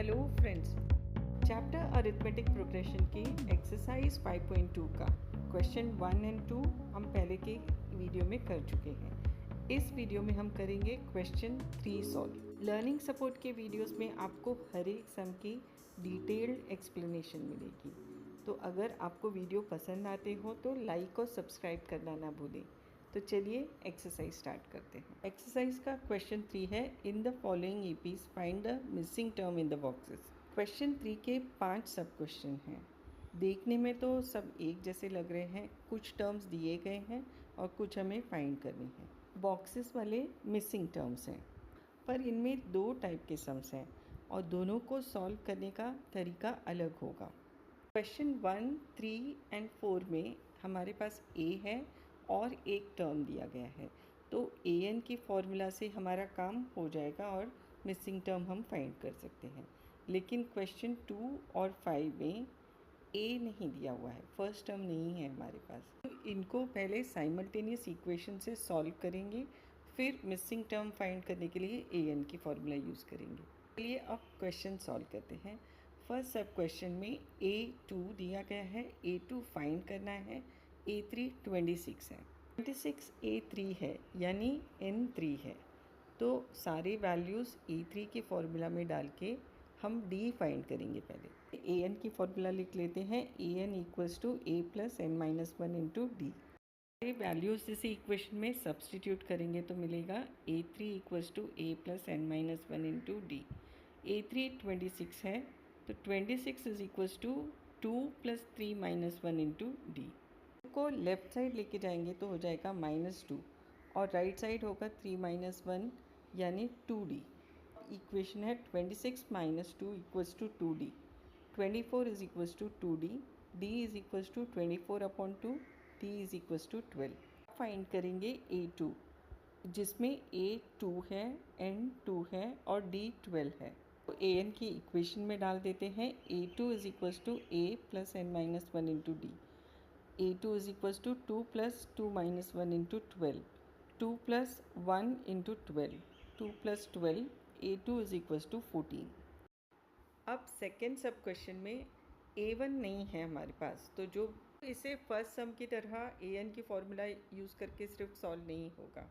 Hello friends, chapter arithmetic progression की exercise 5.2 का question 1 and 2 हम पहले के वीडियो में कर चुके हैं। इस वीडियो में हम करेंगे क्वेश्चन 3 सॉल्व। लर्निंग सपोर्ट के वीडियोस में आपको हर एक सम की डिटेल्ड एक्सप्लेनेशन मिलेगी। तो अगर आपको वीडियो पसंद आते हो तो लाइक और सब्सक्राइब करना ना भूलें। तो चलिए एक्सरसाइज स्टार्ट करते हैं। एक्सरसाइज का क्वेश्चन 3 है, in the following APs find the missing term in the boxes. Question 3 के 5 सब क्वेश्चन हैं। देखने में तो सब एक जैसे लग रहे हैं, कुछ टर्म्स दिए गए हैं और कुछ हमें फाइंड करने हैं। बॉक्सेस वाले मिसिंग टर्म्स हैं, पर इनमें 2 टाइप के सम्स हैं और दोनों को सॉल्व करने का तरीका अलग होगा। क्वेश्चन 1, 3 एंड 4 में हमारे पास ए है और एक टर्म दिया गया है, तो ए एन की फॉर्मूला से हमारा काम हो जाएगा और मिसिंग टर्म हम फाइंड कर सकते हैं। लेकिन क्वेश्चन 2 और 5 में ए नहीं दिया हुआ है, फर्स्ट टर्म नहीं है हमारे पास। तो इनको पहले साइमल्टेनियस इक्वेशन से सॉल्व करेंगे, फिर मिसिंग टर्म फाइंड करने के लिए ए एन की फॉर्मूला यूज़ करेंगे। चलिए अब क्वेश्चन सॉल्व करते हैं। फर्स्ट सब क्वेश्चन में A2 दिया गया है, A2 फाइंड करना है, A3 26 है, 26 A3 है यानी N3 है। तो सारे वैल्यूज़ A3 के फॉर्मूला में डाल के हम D फाइंड करेंगे। पहले AN की फॉर्मूला लिख लेते हैं, AN equals to A plus N minus 1 into d. ये वैल्यूज़ इसी इक्वेशन में सब्सटीट्यूट करेंगे तो मिलेगा A3 equals to A plus N minus 1 into D. A3 26 है, तो 26 is equals to 2 plus 3 minus 1 into d. को लेफ्ट साइड लेके जाएंगे तो हो जाएगा -2 और राइट साइड होगा 3 माइनस 1 यानी 2d। इक्वेशन है 26 minus 2 equals to 2d, 24 is equals to 2d, d is equals to 24 upon 2, d is equals to 12। Find करेंगे A2 जिसमें A2 है, N2 है और D 12 है। तो AN की इक्वेशन में डाल देते हैं, A2 is equals to A plus N minus 1 into d. A2 is equals to 2 plus 2 minus 1 into 12, 2 plus 1 into 12, 2 plus 12, A2 is equals to 14। अब सेकेंड सब क्वेश्चन में A1 नहीं है हमारे पास, तो जो इसे फर्स्ट सम की तरह AN की फॉर्मूला यूज़ करके सिर्फ सॉल्व नहीं होगा।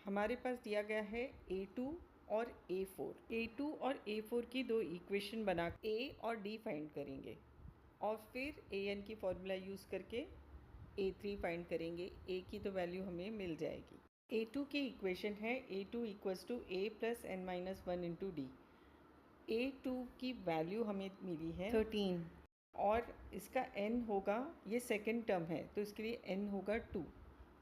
हमारे पास दिया गया है A2 और A4। A2 और A4 की 2 इक्वेशन बना A और D फाइंड करेंगे और फिर AN की फॉर्मूला यूज़ करके A3 फाइंड करेंगे। A की तो वैल्यू हमें मिल जाएगी। A2 की इक्वेशन है A2 equals to A plus N minus 1 into d. A2 की वैल्यू हमें मिली है 13 और इसका N होगा, ये सेकेंड टर्म है तो इसके लिए N होगा 2।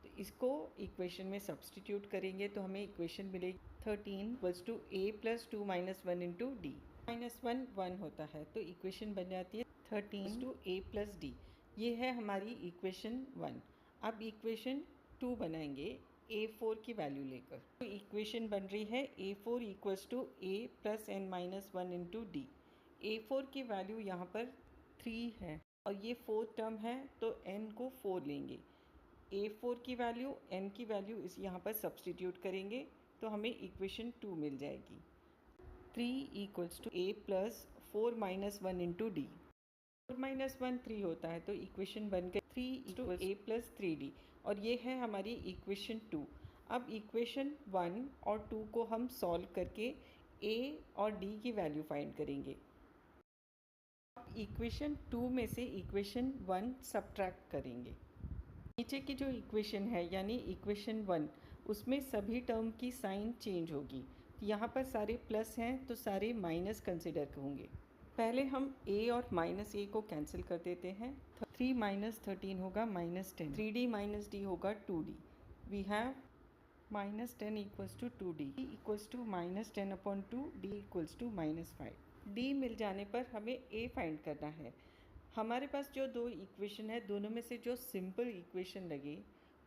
तो इसको इक्वेशन में सब्सटीट्यूट करेंगे तो हमें इक्वेशन मिलेगी 13 equals to A plus 2 minus 1 into d. Minus 1 1 होता है तो इक्वेशन बन जाती है 13 टू A प्लस डी। ये है हमारी इक्वेशन 1। अब इक्वेशन 2 बनाएंगे A4 की वैल्यू लेकर। तो इक्वेशन बन रही है A4 equals to A plus N minus 1 into D. A4 की वैल्यू यहाँ पर 3 है और ये 4th टर्म है तो N को 4 लेंगे। A4 की वैल्यू N की वैल्यू इस यहाँ पर सब्सटीट्यूट करेंगे तो हमें इक्वेशन 2 मिल जाएगी। 3 equals to A plus 4 minus 1 into d. 4 minus 1 3 होता है तो इक्वेशन बन गई 3 टू A प्लस 3d और ये है हमारी इक्वेशन 2। अब इक्वेशन 1 और 2 को हम सॉल्व करके A और D की वैल्यू फाइंड करेंगे। इक्वेशन 2 में से इक्वेशन 1 सब्ट्रैक्ट करेंगे। नीचे की जो इक्वेशन है यानी इक्वेशन 1, उसमें सभी टर्म की साइन चेंज होगी। यहाँ पर सारे प्लस हैं तो सारे माइनस कंसिडर होंगे। पहले हम a और माइनस a को कैंसिल कर देते हैं। 3 माइनस 13 होगा -10, 3d माइनस d होगा 2d। We have -10 equals to 2d equals to -10 upon 2, d equals to -5। d मिल जाने पर हमें a फाइंड करना है। हमारे पास जो 2 इक्वेशन है, दोनों में से जो सिंपल इक्वेशन लगे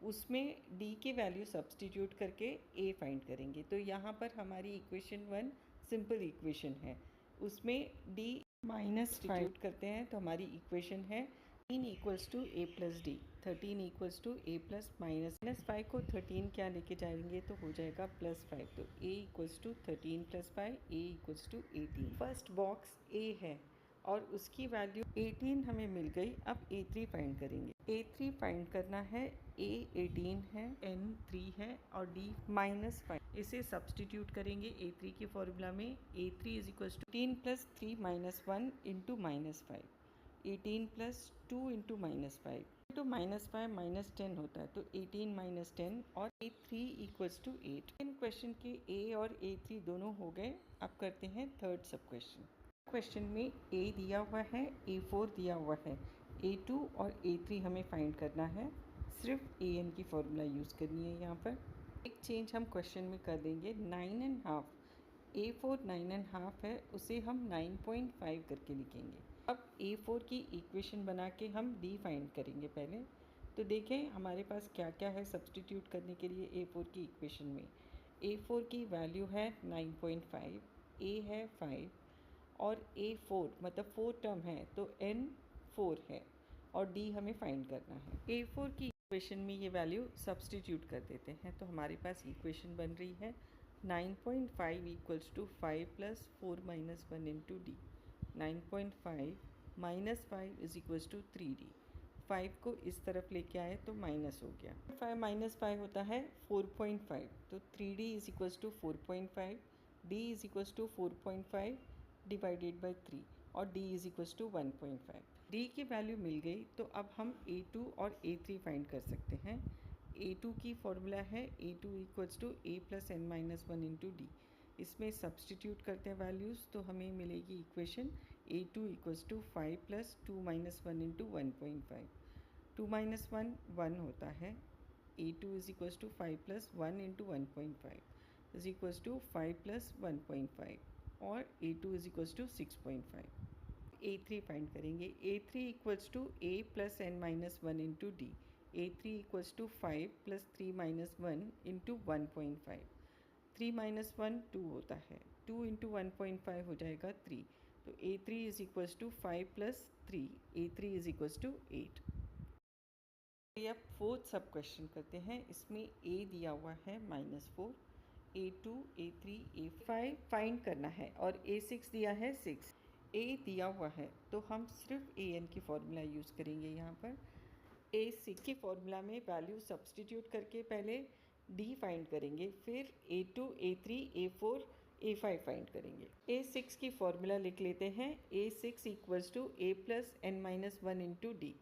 उसमें d की वैल्यू सब्सटीट्यूट करके a फाइंड करेंगे। तो यहाँ पर हमारी इक्वेशन 1 सिंपल इक्वेशन है, उसमें d माइनस सब्सटीट्यूट करते हैं तो हमारी इक्वेशन है 13 equals to A plus d, 13 equals to A plus minus 5 को 13 क्या लेके जाएंगे तो हो जाएगा +5, तो a equals to 13 + 5, a equals to 18। First box a है और उसकी वैल्यू 18 हमें मिल गई। अब A3 फाइंड करेंगे। A3 फाइंड करना है, A 18 है, N 3 है और D -5। इसे सब्सटीट्यूट करेंगे A3 की फॉर्मूला में। A3 is equal to 18 + 3 - 1 into -5, 18 + 2 into -5 into -5 -10 होता है, तो 18 - 10 और A3 इक्वल्स टू 8। इन क्वेश्चन के A और A3 दोनों हो गए। अब करते हैं थर्ड सब क्वेश्चन। क्वेश्चन में A दिया हुआ है, A4 दिया हुआ है, A2 और A3 हमें फाइंड करना है। सिर्फ AN की फॉर्मूला यूज़ करनी है। यहाँ पर एक चेंज हम क्वेश्चन में कर देंगे। 9.5, A4 9.5 है, उसे हम 9.5 करके लिखेंगे। अब A4 की इक्वेशन बना के हम D फाइंड करेंगे पहले। तो देखें हमारे पास क्या क्या है सब्सटीट्यूट करने के लिए A4 की इक्वेशन में। A4 की वैल्यू है 9.5, A है 5 और A4 मतलब 4 टर्म है तो N 4 है और D हमें फाइंड करना है। A4 की इक्वेशन में ये वैल्यू सब्सटीट्यूट कर देते हैं तो हमारे पास इक्वेशन बन रही है 9.5 equals to 5 + 4 - 1 into d. 9.5 - 5 is equals to 3D। 5 को इस तरफ लेके आए तो माइनस हो गया। 5 - 5 होता है 4.5, तो 3D is equals to 4.5, D is equals to 4.5 divided by 3 और D is equals to 1.5। D की वैल्यू मिल गई तो अब हम A2 और A3 फाइंड कर सकते हैं। A2 की फॉर्मूला है A2 equals to A + n - 1 into d. इसमें सब्सटीट्यूट करते हैं वैल्यूज़ तो हमें मिलेगी equation A2 equals to 5 + 2 - 1 into 1.5। 2 - 1 1 होता है। A2 is equals to 5 + 1 into 1.5 is equals to 5 + 1.5 और A2 is equals to 6.5। A3 find करेंगे। A3 equals to A + n - 1 into D. A3 equals to 5 + 3 - 1 into 1.5। 3 - 1 2 होता है, 2 into 1.5 हो जाएगा 3, तो A3 is equals to 5 + 3, A3 is equals to 8। अब fourth सब question करते हैं। इसमें A दिया हुआ है -4, A2 A3 A5 फाइंड करना है और A6 दिया है 6। A दिया हुआ है तो हम सिर्फ AN की फॉर्मूला यूज़ करेंगे। यहाँ पर A6 की फॉर्मूला में वैल्यू सब्सटीट्यूट करके पहले D फाइंड करेंगे, फिर A2 A3 A4 A5 find करेंगे। A6 की फॉर्मूला लिख लेते हैं। A6 equals to A + n - 1 into D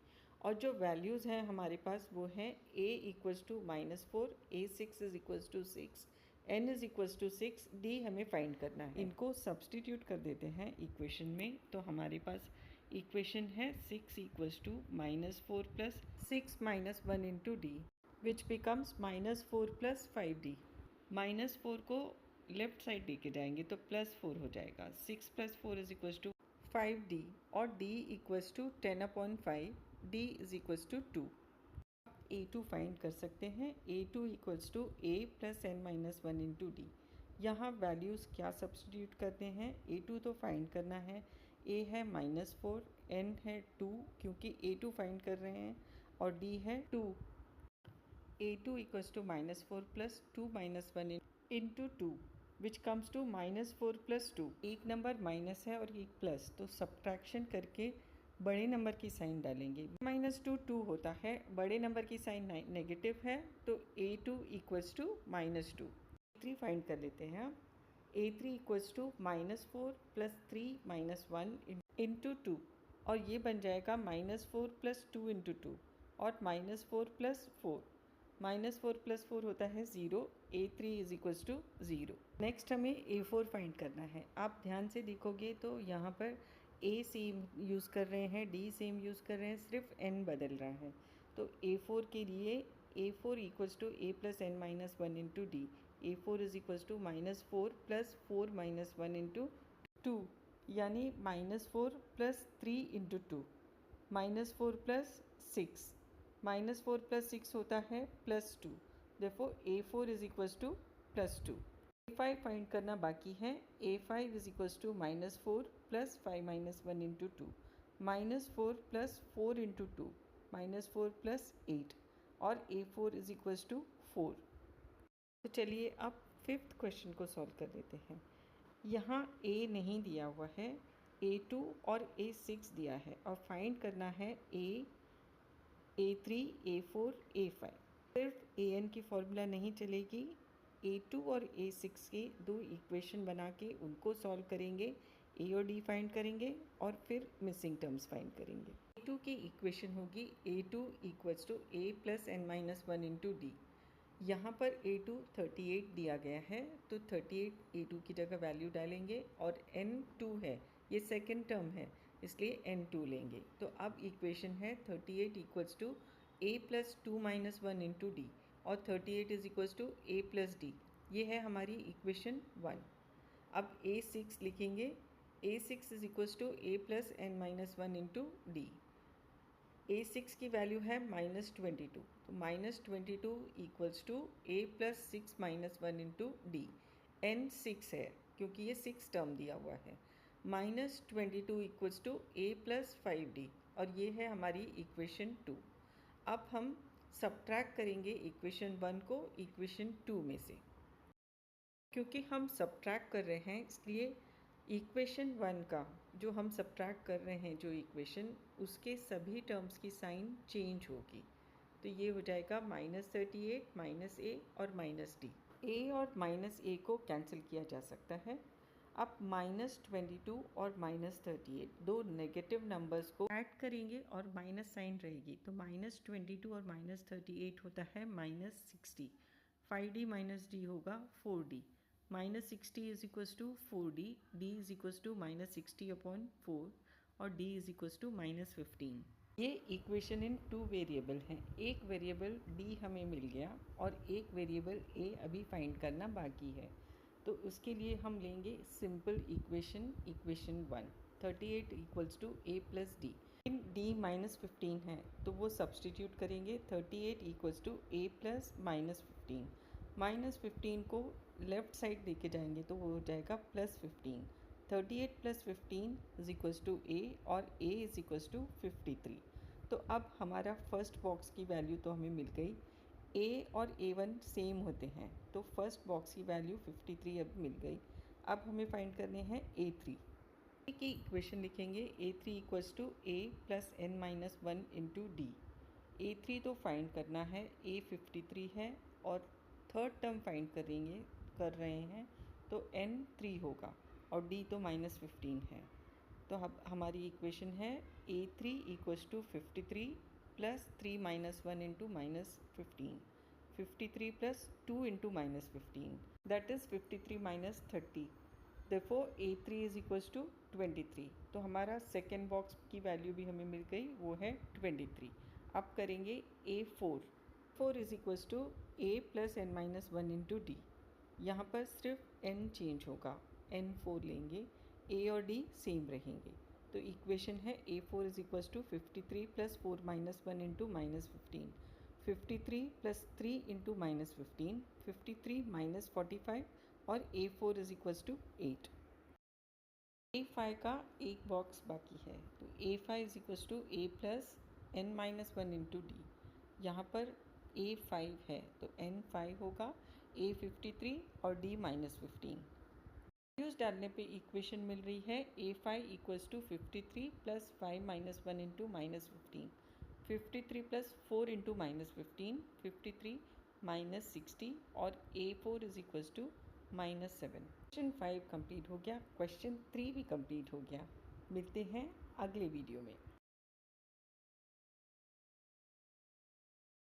और जो वैल्यूज़ हैं हमारे पास वो हैं A equals to -4, A6 is equals to 6, N is equals to 6, D हमें फाइंड करना है। इनको सब्सटीट्यूट कर देते हैं इक्वेशन में तो हमारे पास इक्वेशन है 6 equals to -4 + 6 - 1 into D which becomes -4 + 5D। -4 को लेफ्ट साइड लेके जाएंगे तो +4 हो जाएगा। 6 + 4 इज इक्वल्स टू 5D और D equals to 10/5, D is equals to 2। A2 find कर सकते हैं। A2 equals to A + n - 1 into D. यहाँ वैल्यूज़ क्या सब्सटीट्यूट करते हैं। A2 तो फाइंड करना है, A है -4, N है 2 क्योंकि A2 फाइंड कर रहे हैं और D है 2। A2 equals to -4 + 2 - 1 into 2 which comes to -4 + 2। एक नंबर माइनस है और एक प्लस, तो सब्ट्रैक्शन करके बड़े नंबर की साइन डालेंगे। -2 2 होता है, बड़े नंबर की साइन नेगेटिव है तो A2 equals to -2। A3 find कर लेते हैं हम। A3 इक्वल्स टू -4 + 3 - 1 इंटू 2 और ये बन जाएगा -4 + 2 इंटू 2 और -4 + 4। -4 + 4 होता है 0, A3 is equals to 0। Next हमें A4 फाइंड करना है। आप ध्यान से देखोगे तो यहाँ पर A सेम यूज़ कर रहे हैं, D सेम यूज़ कर रहे हैं, सिर्फ N बदल रहा है। तो A4 के लिए A4 equals to A + n - 1 into D. A4 is equals to -4 + 4 - 1 into 2 यानी -4 + 3 इंटू 2, -4 + 6, -4 + 6 होता है +2। Therefore A4 is equals to +2। A5 find करना बाकी है। A5 is equals to -4 + 5 - 1 into 2। -4 plus 4 into 2 -4 plus 8 और A4 इज इक्वल्स टू 4। तो चलिए अब फिफ्थ क्वेश्चन को सॉल्व कर लेते हैं। यहाँ A नहीं दिया हुआ है, A2 और A6 दिया है और फाइंड करना है A3, A4, A5। सिर्फ AN की फॉर्मूला नहीं चलेगी, A2 और A6 की दो इक्वेशन बना के उनको सॉल्व करेंगे, A और D फाइंड करेंगे और फिर मिसिंग टर्म्स फाइंड करेंगे। A2 की इक्वेशन होगी A2 equals to A plus n minus 1 into D. यहाँ पर A2 38 दिया गया है तो 38 A2 की जगह वैल्यू डालेंगे और N2 है, ये सेकेंड टर्म है इसलिए N2 लेंगे। तो अब इक्वेशन है 38 equals to A plus 2 minus 1 into D और 38 is equals to A plus D. ये है हमारी इक्वेशन 1। अब A6 लिखेंगे, A6 is equals to A plus n minus 1 into D. A6 की वैल्यू है -22, तो -22 equals to A plus 6 minus 1 into D. N 6 है क्योंकि ये 6 टर्म दिया हुआ है। -22 equals to A plus 5D और ये है हमारी इक्वेशन 2। अब हम सब्ट्रैक्ट करेंगे इक्वेशन 1 को इक्वेशन 2 में से। क्योंकि हम सब्ट्रैक्ट कर रहे हैं इसलिए इक्वेशन 1 का जो हम सब्ट्रैक्ट कर रहे हैं जो इक्वेशन, उसके सभी टर्म्स की साइन चेंज होगी। तो ये हो जाएगा -38 -A और -D। A और -A को कैंसिल किया जा सकता है। अब -22 और -38 दो नेगेटिव नंबर्स को ऐड करेंगे और माइनस साइन रहेगी, तो -22 और -38 होता है -60। 5D माइनस डी होगा 4D। -60 is equals to 4D, D is equals to -60/4 और D इज इक्वल्स टू -15। ये इक्वेशन इन 2 वेरिएबल हैं। एक वेरिएबल D हमें मिल गया और एक वेरिएबल A अभी फाइंड करना बाकी है। तो उसके लिए हम लेंगे simple equation 1। 38 equals to A plus D. D -15 है तो वो सब्सटीट्यूट करेंगे। 38 इक्वल्स टू A प्लस -15। -15 को लेफ्ट साइड लेके जाएंगे तो वो हो जाएगा +15। 38 + 15 इज इक्वल्स टू A और A इज इक्वल्स टू 53। तो अब हमारा फर्स्ट बॉक्स की वैल्यू तो हमें मिल गई। A और A1 सेम होते हैं तो फर्स्ट बॉक्स की वैल्यू 53 अब मिल गई। अब हमें फाइंड करने हैं A3 की इक्वेशन लिखेंगे। A3 equals to A plus n minus 1 into D. A3 तो फाइंड करना है, A 53 है और थर्ड टर्म फाइंड कर रहे हैं तो n 3 होगा और d तो -15 है। तो अब हमारी इक्वेशन है A3 equals to 53 plus 3 minus 1 into -15। 53 plus 2 into -15 that is 53 minus 30। Therefore A3 is equals to 23। तो हमारा सेकेंड बॉक्स की वैल्यू भी हमें मिल गई, वो है 23। अब करेंगे A4। 4 is equals to A plus n minus 1 into D. यहाँ पर सिर्फ n चेंज होगा, n4 लेंगे, A और D सेम रहेंगे। तो इक्वेशन है A4 is equals to 53 plus 4 minus 1 into -15। 53 plus 3 into -15, 53 minus 45 और A4 is equals to 8। A5 का एक बॉक्स बाकी है तो A5 is equals to A plus n minus 1 into D. यहाँ पर A5 है तो n5 होगा, A 53 और D -15। वैल्यूज़ डालने पे इक्वेशन मिल रही है A5 equals to 53 plus 5 minus 1 into -15। 53 plus 4 into -15, 53 -60 और A4 is equals to -7। Question 5 complete हो गया, क्वेश्चन 3 भी कंप्लीट हो गया। मिलते हैं अगले वीडियो में।